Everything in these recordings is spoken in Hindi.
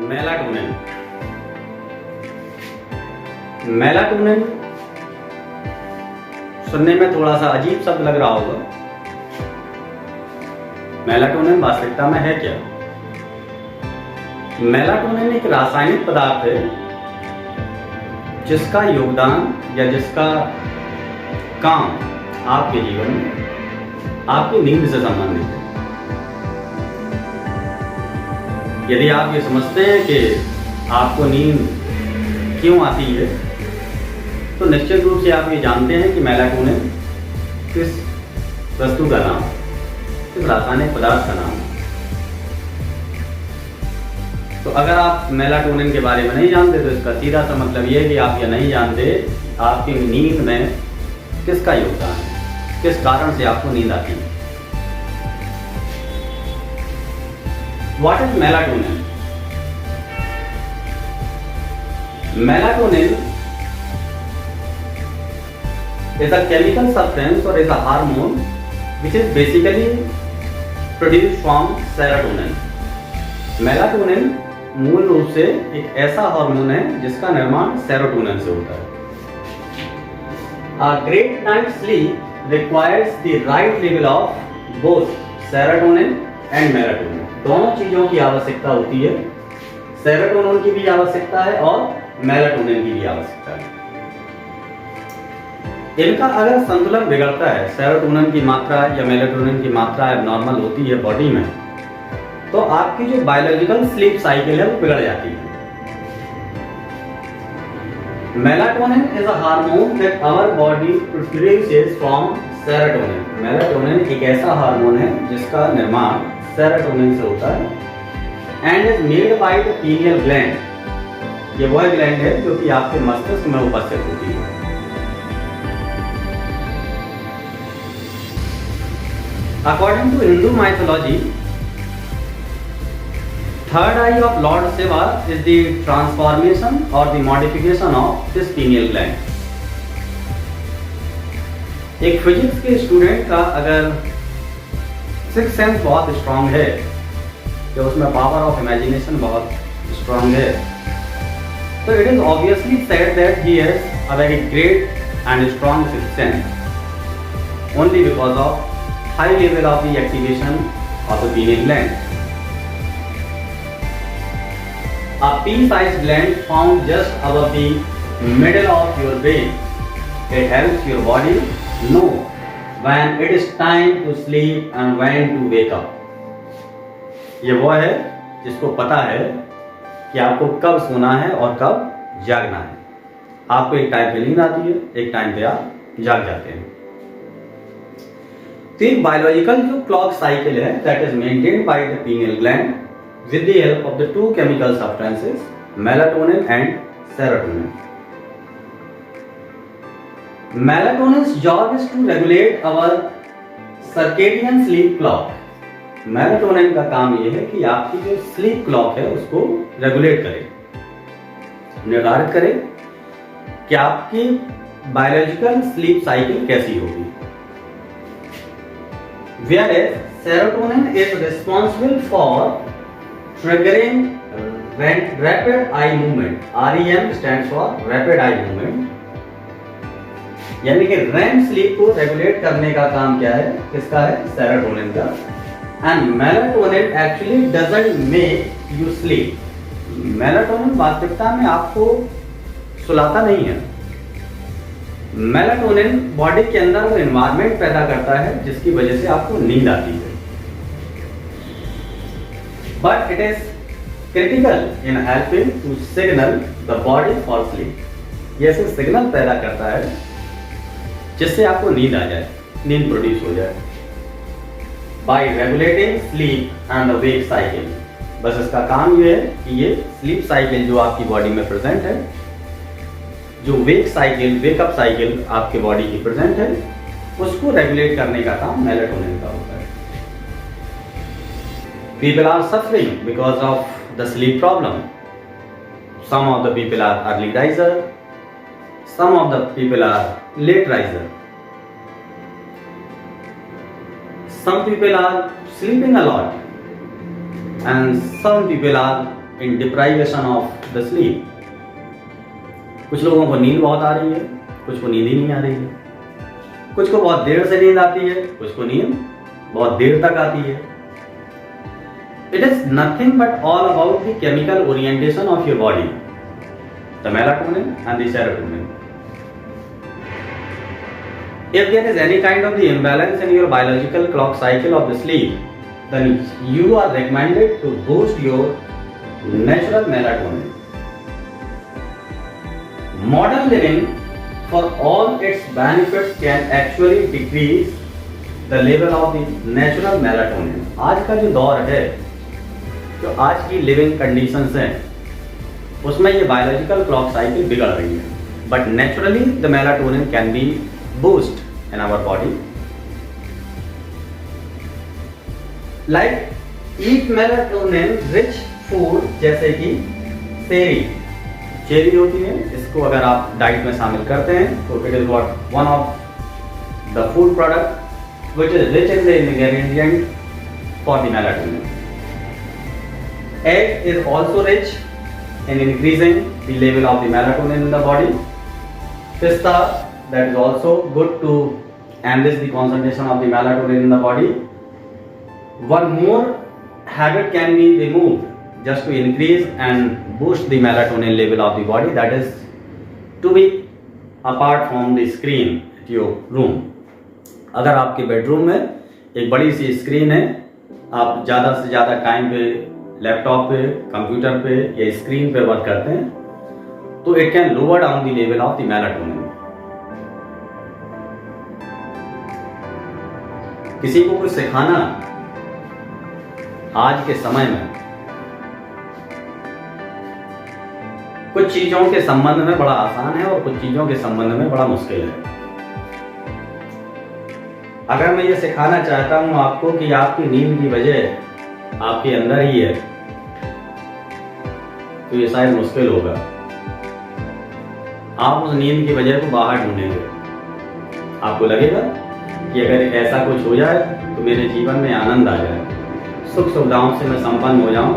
मेलाटोनिन। मेलाटोनिन सुनने में थोड़ा सा अजीब शब्द लग रहा होगा। मेलाटोनिन वास्तविकता में है क्या? मेलाटोनिन एक रासायनिक पदार्थ है जिसका योगदान या जिसका काम आपके जीवन में आपकी नींद से संबंधित है। यदि आप ये समझते हैं कि आपको नींद क्यों आती है, तो निश्चित रूप से आप ये जानते हैं कि मेलाटोनिन किस वस्तु का नाम, किस रासायनिक पदार्थ का नाम है। तो अगर आप मेलाटोनिन के बारे में नहीं जानते तो इसका सीधा सा मतलब ये है कि आप ये नहीं जानते आपकी नींद में किसका योगदान है, किस कारण से आपको नींद आती है। What is melatonin? Melatonin is a chemical substance or is a hormone which is basically produced from serotonin. Melatonin मूल रूप से एक ऐसा हार्मोन है जिसका निर्माण सेरोटोनिन से होता है। A great night's sleep requires the right level of both serotonin and melatonin. दोनों चीजों की आवश्यकता होती है, सेरोटोनिन की भी आवश्यकता है और मेलाटोनिन की भी आवश्यकता है। इनका अगर संतुलन बिगड़ता है, सेरोटोनिन की मात्रा या मेलाटोनिन की मात्रा एबनॉर्मल होती है बॉडी में, तो आपकी जो बायोलॉजिकल स्लीप साइकिल है वो बिगड़ जाती है। Melatonin is a hormone that our body produces from serotonin. Melatonin एक ऐसा हार्मोन है जिसका निर्माण सेरोटोनिन से होता है and is made by the pineal gland. ये वह ग्लैंड है जो कि आपके मस्तिष्क में उपस्थित होती है। According to Hindu mythology, third eye of lord Shiva is the transformation और the modification of this pineal gland. एक फिजिक्स के स्टूडेंट का अगर सिक्स सेंस बहुत स्ट्रांग है, तो उसमें पावर ऑफ इमेजिनेशन बहुत स्ट्रांग है, तो it is obviously said that he has a very great and strong six sense only because of high level of the activation of the pineal gland. A pea-sized gland found just above the middle of your brain. It helps your body know when it is time to sleep and when to wake up. ये वो है जिसको पता है कि आपको कब सोना है और कब जागना है। आपको एक टाइम पे नींद आती है, एक टाइम पे आप जाग जाते हैं। तो एक बायोलॉजिकल जो क्लॉक साइकिल है that is maintained by the pineal gland with the help of the two chemical substances melatonin and serotonin. Melatonin's job is to regulate our circadian sleep clock. Melatonin का काम ये है कि आपकी जो sleep clock है उसको रेगुलेट करे, निर्धारित करे कि आपकी बायोलॉजिकल स्लीप साइकिल कैसी होगी। Whereas serotonin is responsible for triggering rapid eye movement. REM stands for rapid eye movement. यानी कि REM स्लीप को रेगुलेट करने का काम क्या है, किसका है? सेरोटोनिन का। And melatonin actually doesn't make you sleep. Melatonin वास्तविकता में आपको सुलाता नहीं है। मेलाटोनिन बॉडी के अंदर वो एनवायरनमेंट पैदा करता है जिसकी वजह से आपको नींद आती है। But it is critical in helping to signal the body for sleep. ये ऐसे सिग्नल पैदा करता है जिससे आपको नींद आ जाए, नींद प्रोड्यूस हो जाए। By regulating sleep and the wake cycle. बस इसका काम ये है कि ये स्लीप साइकिल जो आपकी बॉडी में प्रेजेंट है, जो वेक साइकिल, वेकअप साइकिल आपके बॉडी की प्रेजेंट है, उसको रेगुलेट करने का काम मेलाटोनिन का होता है। People are suffering because of the sleep problem. Some of the people are early riser, some of the people are late riser. Some people are sleeping a lot and some people are in deprivation of the sleep. कुछ लोगों को नींद बहुत आ रही है, कुछ को नींद ही नहीं आ रही है, कुछ को बहुत देर से नींद आती है, कुछ को नींद बहुत देर तक आती है. It is nothing but all about the chemical orientation of your body, the melatonin and the serotonin. If there is any kind of the imbalance in your biological clock cycle of the sleep, then you are recommended to boost your natural melatonin. Modern living, for all its benefits, can actually decrease the level of the natural melatonin. आज का जो दौर है, जो आज की लिविंग कंडीशंस हैं, उसमें ये बायोलॉजिकल क्लॉक साइकिल बिगड़ रही है. But naturally the melatonin can be boost in our body. Like eat melatonin rich food, जैसे कि चेरी होती है, इसको अगर आप डाइट में शामिल करते हैं तो it is what one of the food product which is rich in the ingredient for the melatonin. Egg is also rich in increasing the level of the melatonin in the body. Pista, that is also good to enrich the concentration of the melatonin in the body. One more habit can be removed just to increase and boost the melatonin level of the body, that is to be apart from the screen at your room. अगर आपके बेडरूम में एक बड़ी सी स्क्रीन है, आप ज़्यादा से ज़्यादा टाइम पे लैपटॉप पे, कंप्यूटर पे या स्क्रीन पे वर्क करते हैं, तो it can lower down the level of the melatonin. किसी को कुछ सिखाना आज के समय में कुछ चीजों के संबंध में बड़ा आसान है और कुछ चीजों के संबंध में बड़ा मुश्किल है. अगर मैं ये सिखाना चाहता हूं आपको कि आपकी नींद की वजह आपके अंदर ही है, तो ये शायद मुश्किल होगा. आप उस नींद की वजह को बाहर ढूंढेंगे. आपको लगेगा कि अगर ऐसा कुछ हो जाए तो मेरे जीवन में आनंद आ जाए, सुख सुविधाओं से मैं संपन्न हो जाऊं,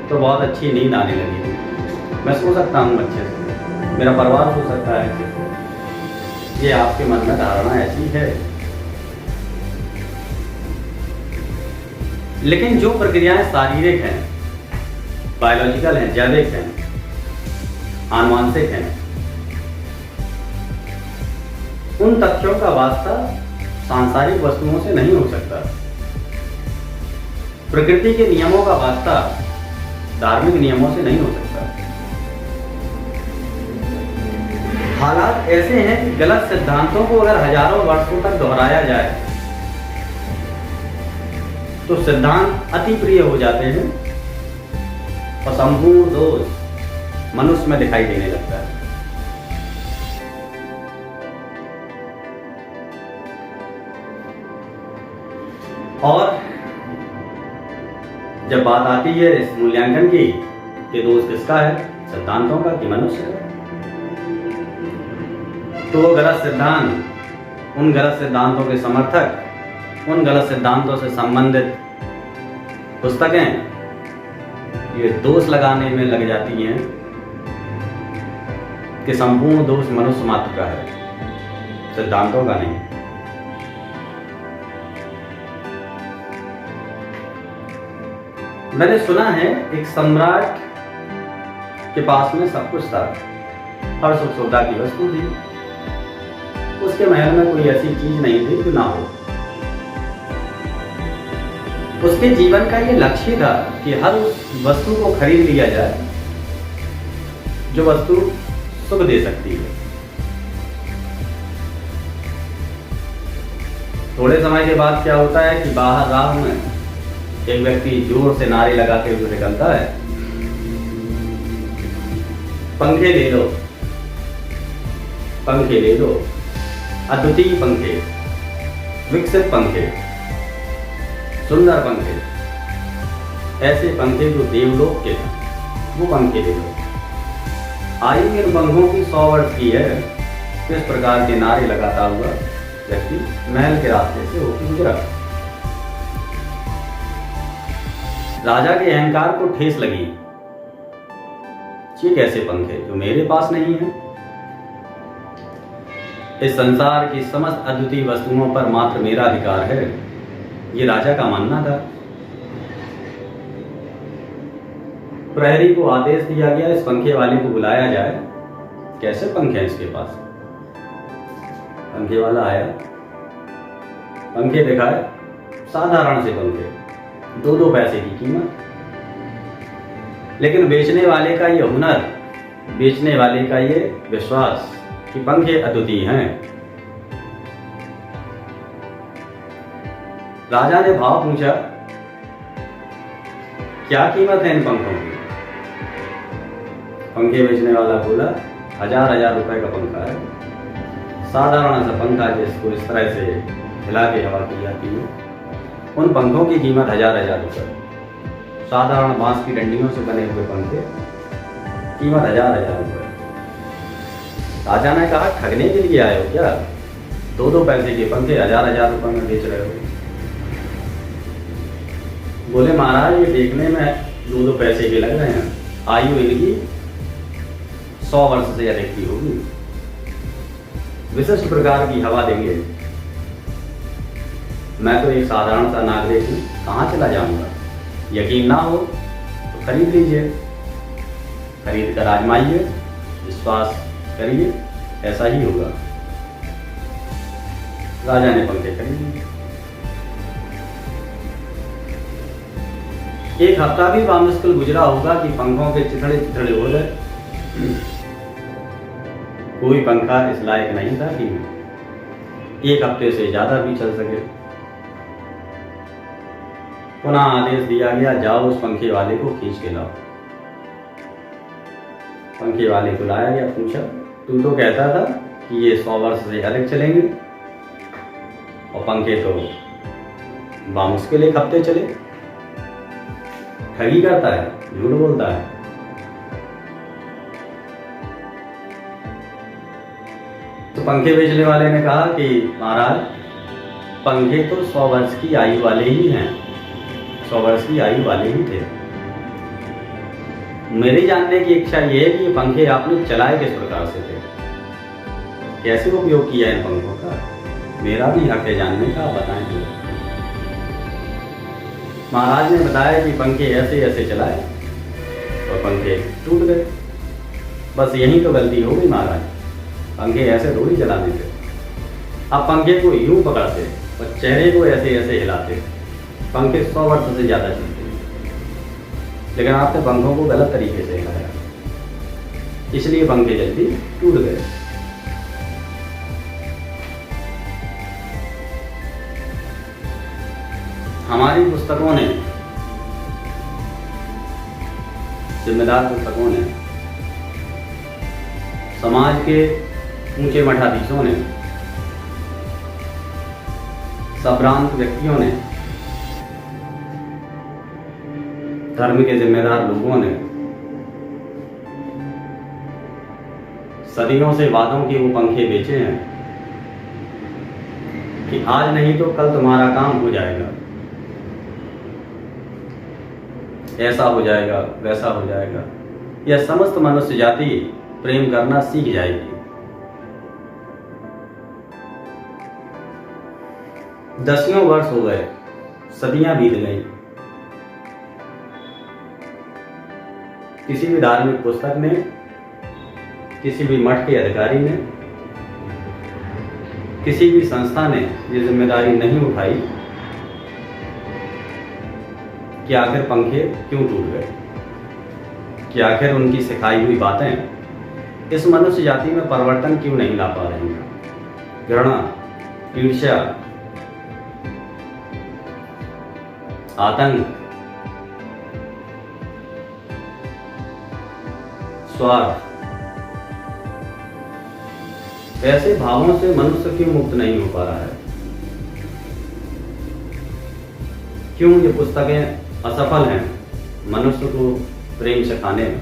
तो बहुत अच्छी नींद आने लगेगी, मैं सो सकता हूं अच्छे से, मेरा परिवार सो सकता है अच्छे से. ये आपके मन में धारणा ऐसी है. लेकिन जो प्रक्रियाएं शारीरिक हैं, बायोलॉजिकल हैं, जैविक हैं, आनुवांशिक हैं, उन तथ्यों का वास्ता सांसारिक वस्तुओं से नहीं हो सकता. प्रकृति के नियमों का वास्ता धार्मिक नियमों से नहीं हो सकता. हालात ऐसे हैं कि गलत सिद्धांतों को अगर हजारों वर्षों तक दोहराया जाए तो सिद्धांत अति प्रिय हो जाते हैं और संपूर्ण दोष मनुष्य में दिखाई देने लगता है. और जब बात आती है इस मूल्यांकन की कि दोष किसका है, सिद्धांतों का कि मनुष्य का, तो वो गलत सिद्धांत, उन गलत सिद्धांतों के समर्थक, उन गलत सिद्धांतों से संबंधित पुस्तकें ये दोष लगाने में लग जाती हैं कि संपूर्ण दोष मनुष्य मात्र का है, सिद्धांतों का नहीं. मैंने सुना है एक सम्राट के पास में सब कुछ था, हर सुख सुविधा की वस्तु थी, उसके महल में कोई ऐसी चीज नहीं थी जो ना हो. उसके जीवन का ये लक्ष्य था कि हर उस वस्तु को खरीद लिया जाए जो वस्तु सुख दे सकती है. थोड़े समय के बाद क्या होता है कि बाहर राह में एक व्यक्ति जोर से नारे लगाते हुए निकलता है, पंखे ले लो, पंखे ले लो, अद्वितीय पंखे, विकसित पंखे, सुंदर पंखे, ऐसे पंखे जो देवलोक के थे, वो पंखे ले लो. आयु इन पंखों की 100 वर्ष की है. इस प्रकार के नारे लगाता हुआ व्यक्ति महल के रास्ते से होकर गुजरा. राजा के अहंकार को ठेस लगी ये कैसे पंखे जो मेरे पास नहीं है? इस संसार की समस्त अद्वितीय वस्तुओं पर मात्र मेरा अधिकार है, ये राजा का मानना था। प्रहरी को आदेश दिया गया, इस पंखे वाले को बुलाया जाए। कैसे पंखे हैं इसके पास? पंखे वाला आया, पंखे दिखाए, साधारण से पंखे, 2-2 पैसे की कीमत। लेकिन बेचने वाले का ये हुनर, बेचने वाले का ये विश्वास कि पंखे अद्वितीय हैं। राजा ने भाव पूछा, क्या कीमत है इन पंखों की? पंखे बेचने वाला बोला, 1000 रुपए का पंखा है, साधारण सा पंखा जिसको इस तरह से हिला के हवा की जाती है। उन पंखों की कीमत 1000 रुपए। साधारण बांस की डंडियों से बने हुए पंखे, कीमत 1000 रुपए। राजा ने कहा, ठगने के लिए आए हो क्या? 2-2 पैसे के पंखे 1000 रुपए में बेच रहे हो? बोले, महाराज ये देखने में 2-2 पैसे के लग रहे हैं, आयु इनकी 100 वर्ष से अधिक की होगी, विशिष्ट प्रकार की हवा देंगे। मैं तो एक साधारण सा नागरिक हूँ, कहाँ चला जाऊंगा? यकीन ना हो तो खरीद लीजिए, खरीद कर आजमाइए, विश्वास करिए, ऐसा ही होगा। राजा ने पंखे खरीद लिए। एक हफ्ता भी बामुश्किल गुजरा होगा कि पंखों के चिथड़े चिथड़े हो गए। कोई पंखा इस लायक नहीं था कि 1 हफ्ते से ज्यादा भी चल सके। पुनः आदेश दिया गया, जाओ उस पंखे वाले को खींच के लाओ। पंखे वाले को लाया गया, पूछा, तू तो कहता था कि ये 100 वर्ष से अधिक चलेंगे और पंखे तो बामुश्किल 1 हफ्ते चले। ठगी करता है, झूठ बोलता है। तो पंखे बेचने वाले ने कहा कि महाराज, पंखे तो 100 वर्ष की आयु वाले ही हैं, 100 वर्ष की आयु वाले ही थे। मेरी जानने की इच्छा ये है कि ये पंखे आपने चलाए किस प्रकार से थे, कैसे उपयोग किया इन पंखों का? मेरा भी हक है जानने का, बताएं तो। महाराज ने बताया कि पंखे ऐसे ऐसे चलाए और पंखे टूट गए। बस यही तो गलती हो गई महाराज, पंखे ऐसे थोड़ी चलाने थे। आप पंखे को यूं पकड़ते और चेहरे को ऐसे ऐसे हिलाते, पंखे 100 वर्ष से ज़्यादा चलते। लेकिन आपने पंखों को गलत तरीके से हिलाया, इसलिए पंखे जल्दी टूट गए। हमारी पुस्तकों ने, जिम्मेदार पुस्तकों ने, समाज के ऊंचे मठाधीशों ने, संभ्रांत व्यक्तियों ने, धर्म के जिम्मेदार लोगों ने सदियों से वादों के वो पंखे बेचे हैं कि आज नहीं तो कल तुम्हारा काम हो जाएगा, ऐसा हो जाएगा, वैसा हो जाएगा। यह समस्त मनुष्य जाति प्रेम करना सीख जाएगी। 10 वर्ष हो गए, सदियां बीत गई। किसी भी धार्मिक पुस्तक ने, किसी भी मठ के अधिकारी ने, किसी भी संस्था ने ये जिम्मेदारी नहीं उठाई कि आखिर पंखे क्यों टूट गए, कि आखिर उनकी सिखाई हुई बातें इस मनुष्य जाति में परिवर्तन क्यों नहीं ला पा रही हैं। घृणा, ईर्ष्या, आतंक, स्वार्थ, ऐसे भावों से मनुष्य क्यों मुक्त नहीं हो पा रहा है? क्यों ये पुस्तकें असफल हैं मनुष्य को प्रेम सिखाने में?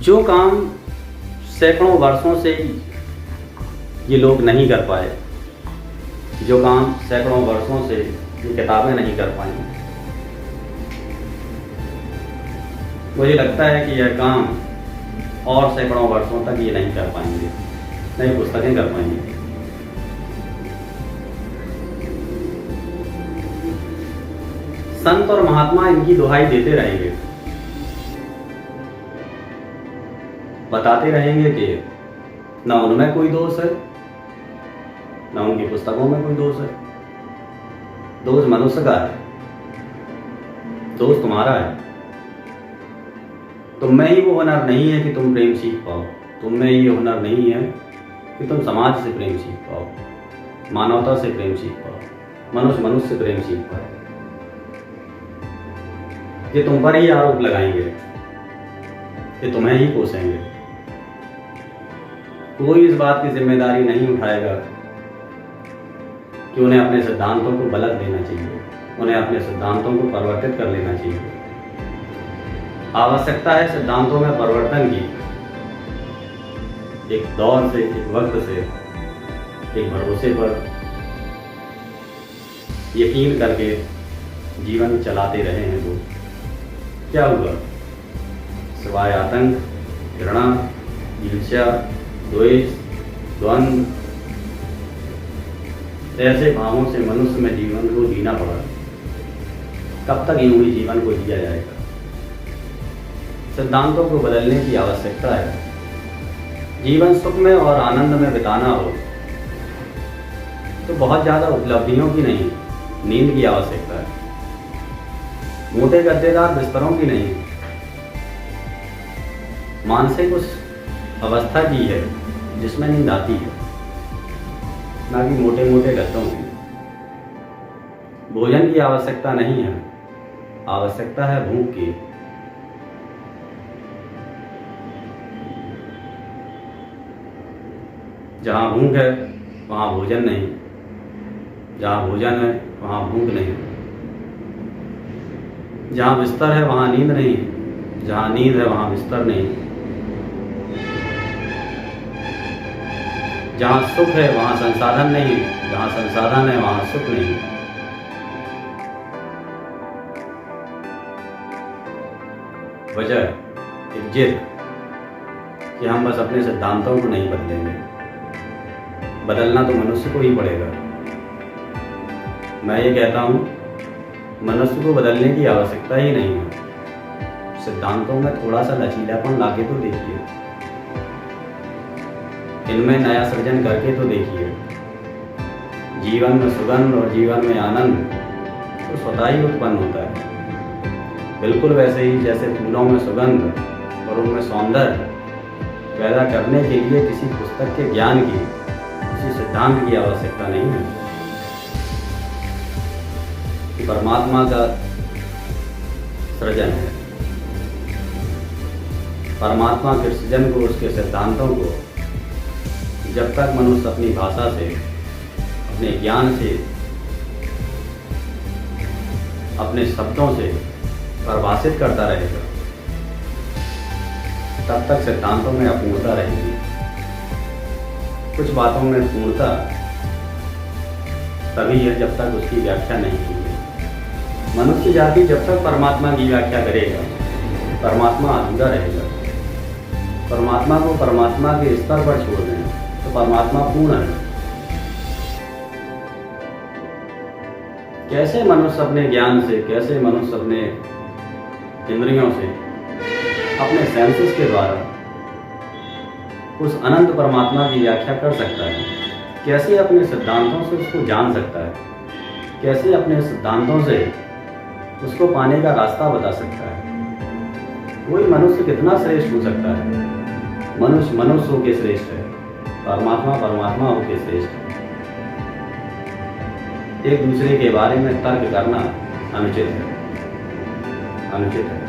जो काम सैकड़ों वर्षों से ये लोग नहीं कर पाए, जो काम सैकड़ों वर्षों से ये किताबें नहीं कर पाई, मुझे लगता है कि यह काम और सैकड़ों वर्षों तक ये नहीं कर पाएंगे, नई पुस्तकें कर पाएंगे। संत और महात्मा इनकी दुहाई देते रहेंगे, बताते रहेंगे कि न उनमें कोई दोष है, न उनकी पुस्तकों में कोई दोष है। दोष मनुष्य का है, दोष तुम्हारा है। तुम में ही वो हुनर नहीं है कि तुम प्रेम सीख पाओ, तुम में ये हुनर नहीं है कि तुम समाज से प्रेम सीख पाओ, मानवता से प्रेम सीख पाओ, मनुष्य से प्रेम सीख पाओ। ये तुम पर ही आरोप लगाएंगे, ये तुम्हें ही कोसेंगे। कोई इस बात की जिम्मेदारी नहीं उठाएगा कि उन्हें अपने सिद्धांतों को गलत लेना चाहिए, उन्हें अपने सिद्धांतों को परिवर्तित कर लेना चाहिए। आवश्यकता है सिद्धांतों में परिवर्तन की, एक दौर से, एक वक्त से, एक भरोसे पर यकीन करके जीवन चलाते रहे हैं तो क्या हुआ? सिवाय आतंक, घृणा, ईर्ष्या, द्वेष, द्वंद्व, ऐसे भावों से मनुष्य में जीवन को जीना पड़ा। कब तक यूं ही जीवन को जिया जाएगा? सिद्धांतों को बदलने की आवश्यकता है। जीवन सुख में और आनंद में बिताना हो तो बहुत ज़्यादा उपलब्धियों की नहीं, नींद की आवश्यकता है। मोटे गद्देदार बिस्तरों की नहीं, मानसिक उस अवस्था की है जिसमें नींद आती है, ना कि मोटे मोटे गद्दों की। भोजन की आवश्यकता नहीं है, आवश्यकता है भूख की। जहाँ भूख है वहाँ भोजन नहीं, जहाँ भोजन है वहाँ भूख नहीं, जहाँ बिस्तर है वहाँ नींद नहीं, जहाँ नींद है वहाँ बिस्तर नहीं, जहाँ सुख है वहाँ संसाधन नहीं, जहाँ संसाधन है वहाँ सुख नहीं। वजह एक जिद कि हम बस अपने सिद्धांतों को नहीं बदलेंगे। बदलना तो मनुष्य को ही पड़ेगा। मैं ये कहता हूँ, मनुष्य को बदलने की आवश्यकता ही नहीं है। सिद्धांतों में थोड़ा सा लचीलापन लाके तो देखिए, इनमें नया सृजन करके तो देखिए। जीवन में सुगंध और जीवन में आनंद तो स्वतः ही उत्पन्न होता है। बिल्कुल वैसे ही जैसे फूलों में सुगंध और उनमें सौंदर्य पैदा करने के लिए किसी पुस्तक के ज्ञान की, किसी सिद्धांत की आवश्यकता नहीं है। कि परमात्मा का सृजन है, परमात्मा के सृजन को, उसके सिद्धांतों को जब तक मनुष्य अपनी भाषा से, अपने ज्ञान से, अपने शब्दों से परिभाषित करता रहेगा, तब तक सिद्धांतों में अपूर्णता रहेगी। कुछ बातों में पूर्णता तभी है जब तक उसकी व्याख्या नहीं की गई। मनुष्य जाति जब तक परमात्मा की व्याख्या करेगा, परमात्मा अधूरा रहेगा। परमात्मा को परमात्मा के स्तर पर छोड़ दें तो परमात्मा पूर्ण है। कैसे मनुष्य अपने ज्ञान से, कैसे मनुष्य अपने इंद्रियों से, अपने सेंसेस के द्वारा उस अनंत परमात्मा की व्याख्या कर सकता है? कैसे अपने सिद्धांतों से उसको जान सकता है? कैसे अपने सिद्धांतों से उसको पाने का रास्ता बता सकता है? कोई मनुष्य कितना श्रेष्ठ हो सकता है? मनुष्य मनुष्य होके श्रेष्ठ है, परमात्मा परमात्मा होके श्रेष्ठ है। एक दूसरे के बारे में तर्क करना अनुचित है, अनुचित है,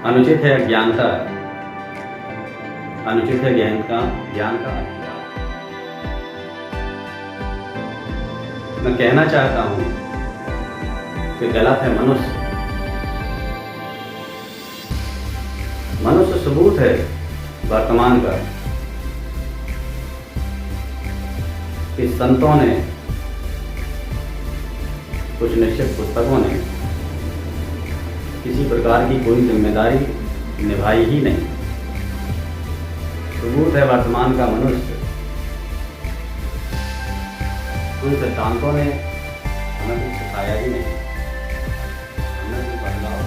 अनुचित है अज्ञानता, अनुचित है ज्ञान का अधिकार। मैं कहना चाहता हूं कि गलत है मनुष्य। मनुष्य सबूत है वर्तमान का कि संतों ने, कुछ निश्चित पुस्तकों ने किसी प्रकार की कोई जिम्मेदारी निभाई ही नहीं। सबूत है वर्तमान का मनुष्य उन सिद्धांतों ने हमें कुछ सिखाया ही नहीं, हमें कुछ बदलाव